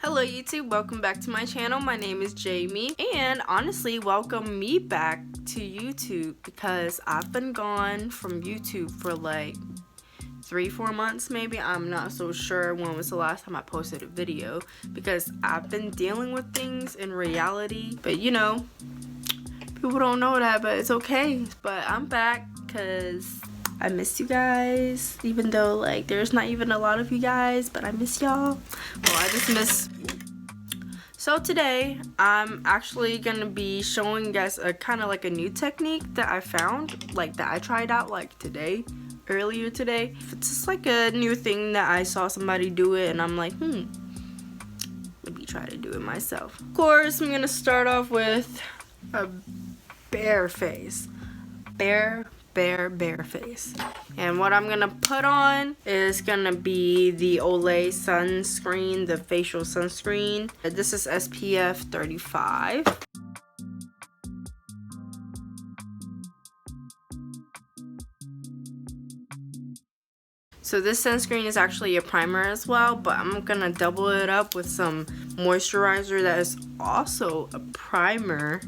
Hello YouTube, welcome back to my channel. My name is Jamie, and honestly welcome me back to YouTube because I've been gone from YouTube for like 3-4 months maybe. I'm not so sure when was the last time I posted a video because I've been dealing with things in reality, but you know, people don't know that, but it's okay. But I'm back because I miss you guys, even though like there's not even a lot of you guys, but I miss y'all. Well, I just miss. So today I'm actually gonna be showing you guys a kind of like a new technique that I found, like that I tried out like earlier today. It's just like a new thing that I saw somebody do it and I'm like, maybe try to do it myself. Of course, I'm gonna start off with a bare face. Bare face. And what I'm gonna put on is gonna be the Olay sunscreen, the facial sunscreen. This is SPF 35. So this sunscreen is actually a primer as well, but I'm gonna double it up with some moisturizer that is also a primer.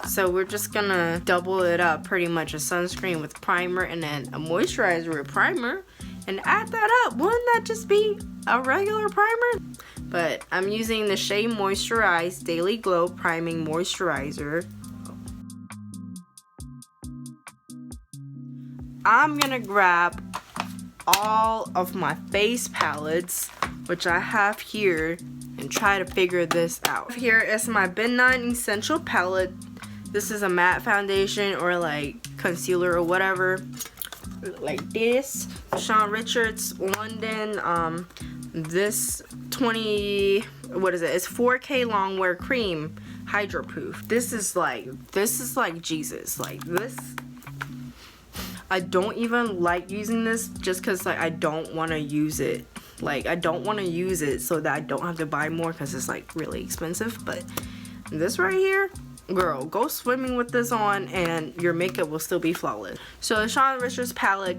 So we're just gonna double it up, pretty much a sunscreen with primer and then a moisturizer with primer and add that up. Wouldn't that just be a regular primer? But I'm using the Shea Moisture Daily Glow Priming Moisturizer. I'm gonna grab all of my face palettes, which I have here, and try to figure this out. Here is my Midnight Essential palette. This is a matte foundation or like concealer or whatever, like this. Sean Richards London, this 20, what is it? It's 4K Longwear Cream Hydro Proof. This is like Jesus. Like this, I don't even like using this just because like I don't want to use it. Like I don't want to use it so that I don't have to buy more because it's like really expensive. But this right here, girl, go swimming with this on and your makeup will still be flawless. So the Sean Richards palette,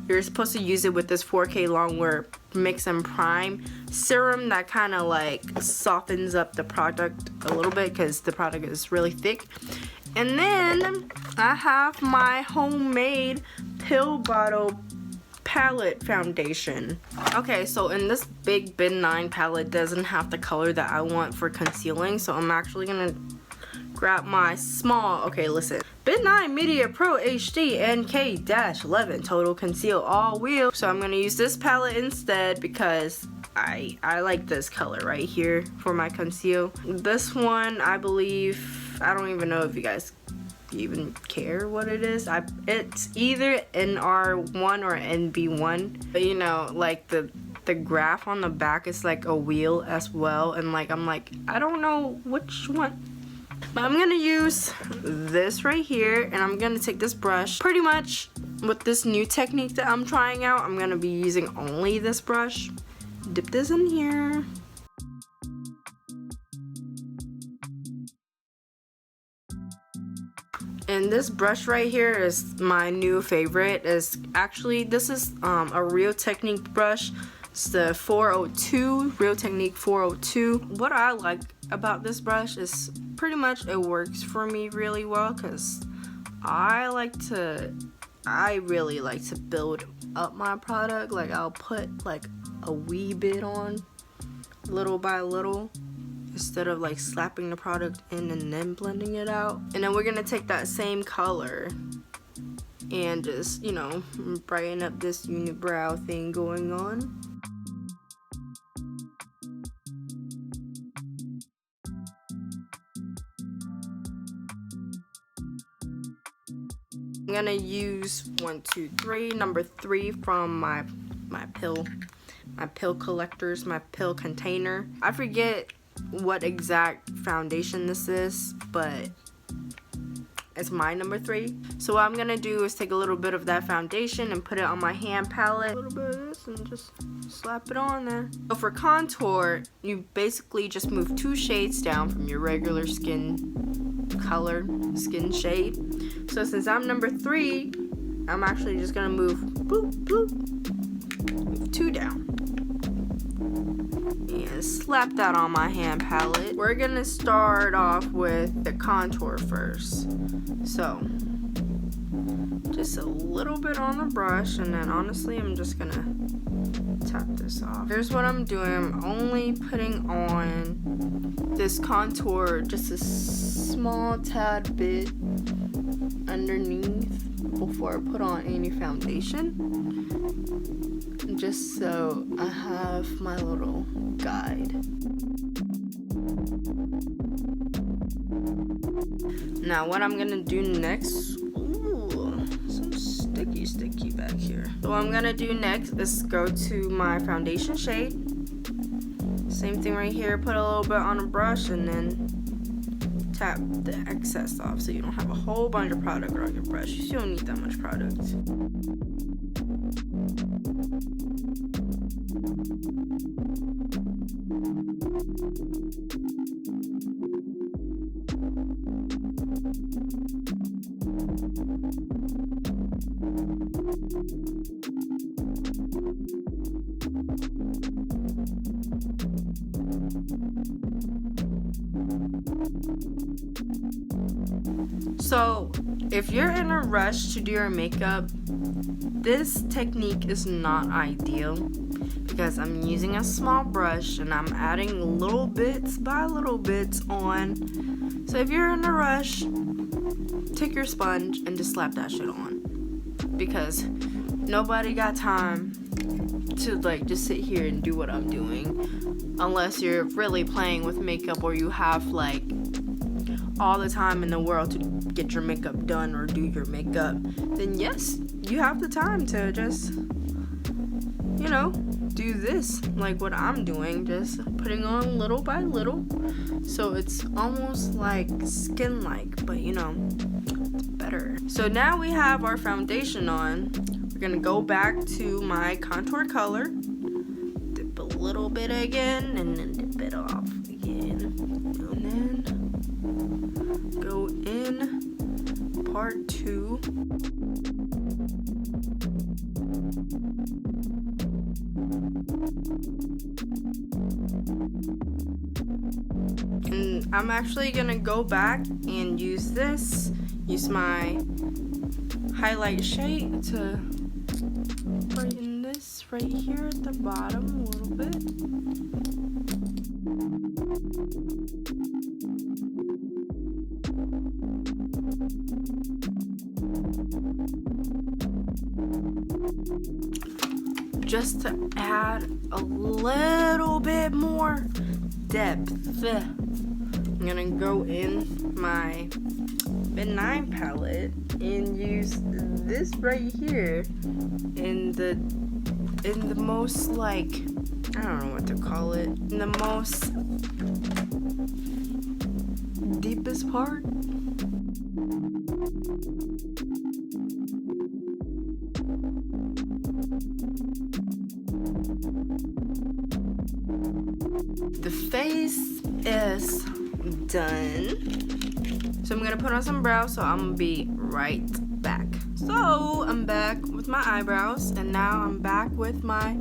you're supposed to use it with this 4K Longwear Mix and Prime serum that kind of like softens up the product a little bit because the product is really thick. And then I have my homemade pill bottle palette foundation. Okay, so in this big bin 9 palette doesn't have the color that I want for concealing, so I'm actually gonna grab my small, okay, listen, bin 9 Media Pro HD NK-11 Total Conceal All Wheel. So I'm gonna use this palette instead because I like this color right here for my conceal. This one, I believe, I don't even know if you guys even care what it is. It's either NR1 or NB1, but you know, like the graph on the back is like a wheel as well, and like I'm like, I don't know which one. But I'm gonna use this right here, and I'm gonna take this brush. Pretty much with this new technique that I'm trying out, I'm gonna be using only this brush. Dip this in here. And this brush right here is my new favorite. Is actually, this is a Real Technique brush. It's the 402, Real Technique 402. What I like about this brush is pretty much it works for me really well because I really like to build up my product. Like I'll put like a wee bit on little by little instead of like slapping the product in and then blending it out. And then we're gonna take that same color and just, you know, brighten up this unibrow thing going on. I'm gonna use number 3 from my pill collectors, my pill container. I forget what exact foundation this is, but it's my number 3. So what I'm gonna do is take a little bit of that foundation and put it on my hand palette, a little bit of this, and just slap it on there. So for contour, you basically just move 2 shades down from your regular skin color, skin shade. So since I'm number 3, I'm actually just gonna move 2 down. And gonna slap that on my hand palette. We're gonna start off with the contour first. So, just a little bit on the brush, and then honestly, I'm just gonna tap this off. Here's what I'm doing. I'm only putting on this contour just a small tad bit underneath before I put on any foundation, just so I have my little guide. Now what I'm gonna do next, ooh, some sticky back here. So what I'm gonna do next is go to my foundation shade. Same thing right here, put a little bit on a brush and then tap the excess off so you don't have a whole bunch of product on your brush. You don't need that much product. So if you're in a rush to do your makeup, this technique is not ideal because I'm using a small brush and I'm adding little bits by little bits on. So if you're in a rush, take your sponge and just slap that shit on, because nobody got time to like just sit here and do what I'm doing, unless you're really playing with makeup or you have like all the time in the world to get your makeup done or do your makeup. Then yes, you have the time to just, you know, do this like what I'm doing, just putting on little by little, so it's almost like skin-like, but you know, it's better. So now we have our foundation on. We're gonna go back to my contour color, dip a little bit again, and then dip it off again, and then go in part 2. And I'm actually gonna go back and use my highlight shade to brighten this right here at the bottom a little bit. Just to add a little bit more depth, I'm gonna go in my Midnight palette and use this right here in the most, like, I don't know what to call it, in the most deepest part. The face is done. So I'm gonna put on some brows, so I'm gonna be right back. So I'm back with my eyebrows, and now I'm back with my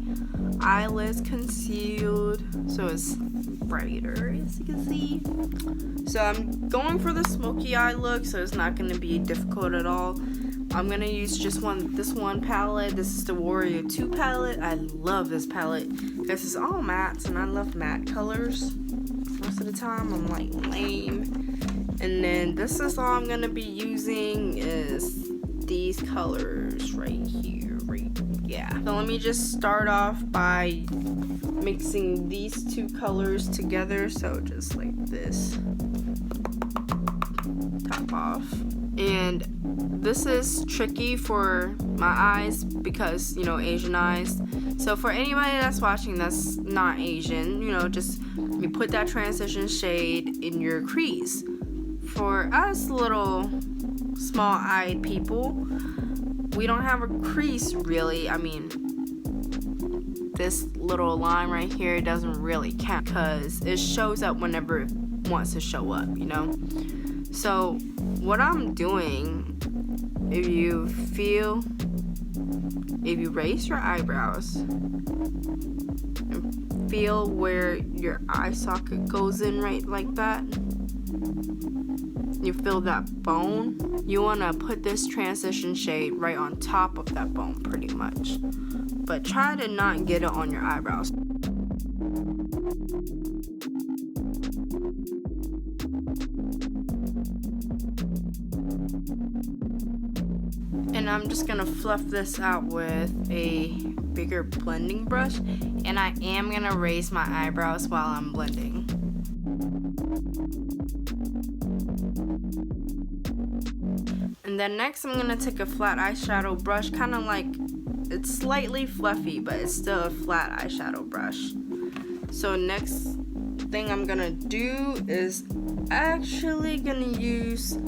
eyelids concealed, so it's brighter, as you can see. So I'm going for the smoky eye look, so it's not gonna be difficult at all. I'm gonna use just this one palette. This is the Warrior 2 palette. I love this palette because it's all mattes, and I love matte colors. Most of the time I'm like lame. And then this is all I'm gonna be using is these colors right here, yeah. So let me just start off by mixing these two colors together. So just like this, top off. And this is tricky for my eyes because, you know, Asian eyes. So for anybody that's watching that's not Asian, you know, just you put that transition shade in your crease. For us little small-eyed people, we don't have a crease really. I mean, this little line right here doesn't really count because it shows up whenever it wants to show up, you know? So what I'm doing, if you raise your eyebrows and feel where your eye socket goes in right like that? You feel that bone? You want to put this transition shade right on top of that bone pretty much. But try to not get it on your eyebrows. And I'm just gonna fluff this out with a bigger blending brush, and I am gonna raise my eyebrows while I'm blending. And then next I'm gonna take a flat eyeshadow brush, kind of like, it's slightly fluffy, but it's still a flat eyeshadow brush. So next thing I'm gonna do is actually gonna use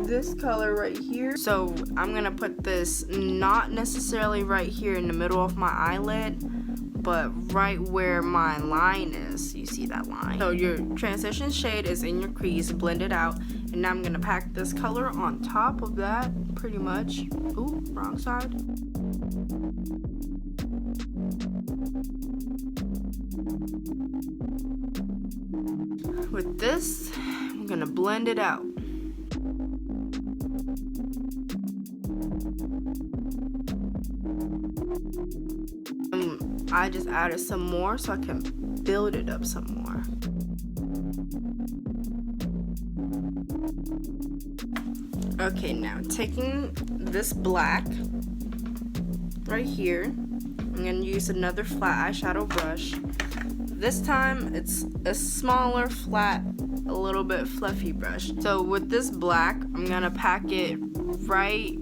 this color right here. So I'm gonna put this not necessarily right here in the middle of my eyelid, but right where my line is. You see that line? So your transition shade is in your crease, blend it out, and now I'm gonna pack this color on top of that, pretty much. Ooh, wrong side. With this, I'm gonna blend it out. I just added some more so I can build it up some more. Okay, now taking this black right here, I'm gonna use another flat eyeshadow brush. This time it's a smaller, flat, a little bit fluffy brush. So with this black, I'm gonna pack it right,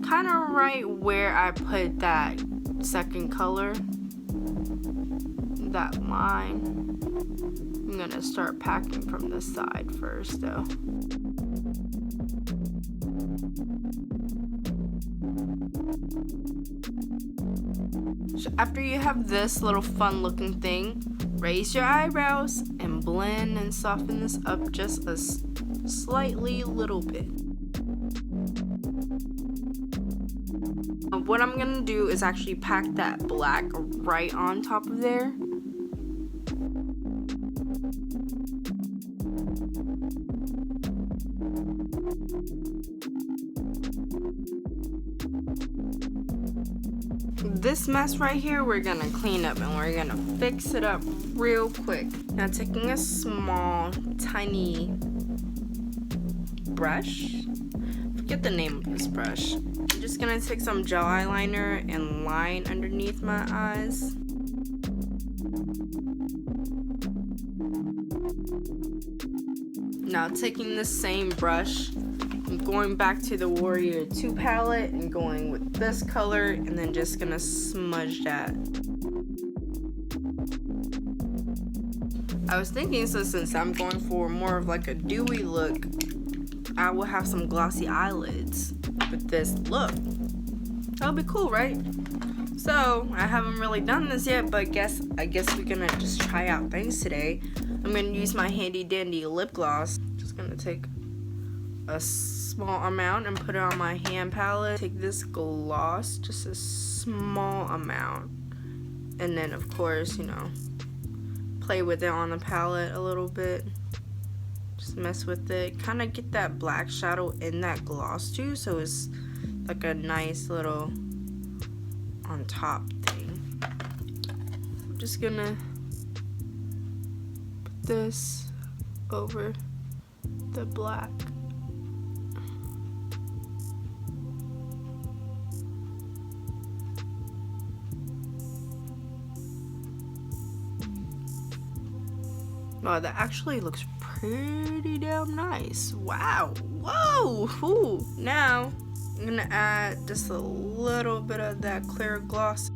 kind of right where I put that second color, that line. I'm gonna start packing from this side first though. So after you have this little fun looking thing, raise your eyebrows and blend and soften this up just a slightly little bit. What I'm gonna do is actually pack that black right on top of there. This mess right here, we're gonna clean up and we're gonna fix it up real quick. Now taking a small, tiny brush, forget the name of this brush. I'm just gonna take some gel eyeliner and line underneath my eyes. Now taking the same brush, I'm going back to the Warrior 2 palette and going with this color and then just gonna smudge that. I was thinking, so since I'm going for more of like a dewy look, I will have some glossy eyelids with this look. That'll be cool, right? So I haven't really done this yet, but I guess we're gonna just try out things today. I'm gonna use my handy dandy lip gloss. Just gonna take a small amount and put it on my hand palette. Take this gloss, just a small amount, and then of course, you know, play with it on the palette a little bit. Just mess with it, kind of get that black shadow in that gloss too, so it's like a nice little on top thing. I'm just gonna put this over the black. Wow, that actually looks pretty damn nice. Wow. Whoa. Ooh. Now I'm gonna add just a little bit of that clear gloss.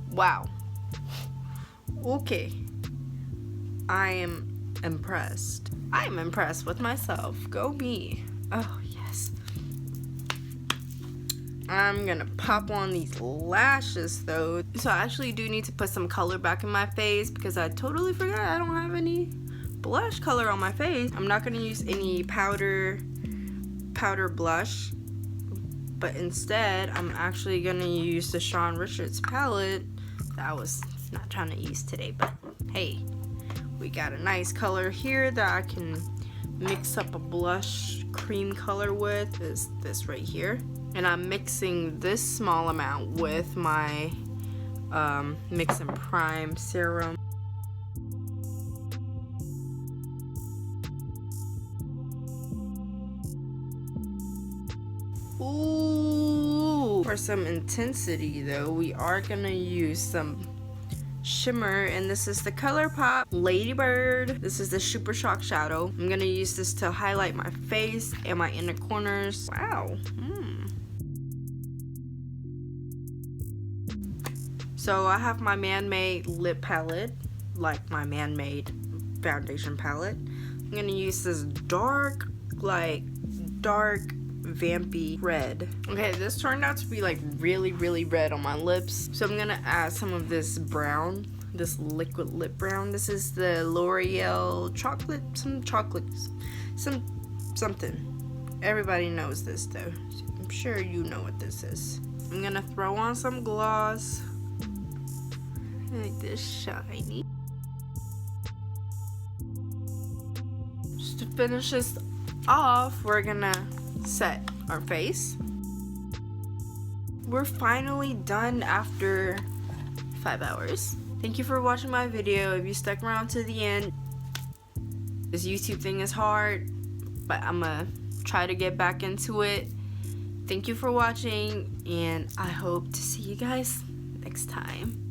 Wow. Okay. I am impressed. I'm impressed with myself. Go me. Oh, yes. I'm gonna pop on these lashes though. So I actually do need to put some color back in my face because I totally forgot I don't have any blush color on my face. I'm not gonna use any powder blush, but instead I'm actually gonna use the Shawn Richards palette that I was not trying to use today, but hey, we got a nice color here that I can mix up a blush cream color with, is this right here. And I'm mixing this small amount with my Mix and Prime serum. Ooh! For some intensity though, we are gonna use some shimmer, and this is the ColourPop Ladybird. This is the Super Shock Shadow. I'm gonna use this to highlight my face and my inner corners. Wow. So I have my Man-Made lip palette, like my Man-Made foundation palette. I'm gonna use this dark vampy red. Okay, this turned out to be like really red on my lips, so I'm gonna add some of this brown, this liquid lip brown. This is the L'Oreal something. Everybody knows this though, so I'm sure you know what this is. I'm gonna throw on some gloss like this, shiny. Just to finish this off, we're gonna set our face. We're finally done after 5 hours. Thank you for watching my video. If you stuck around to the end, this YouTube thing is hard, but I'm gonna try to get back into it. Thank you for watching, and I hope to see you guys next time.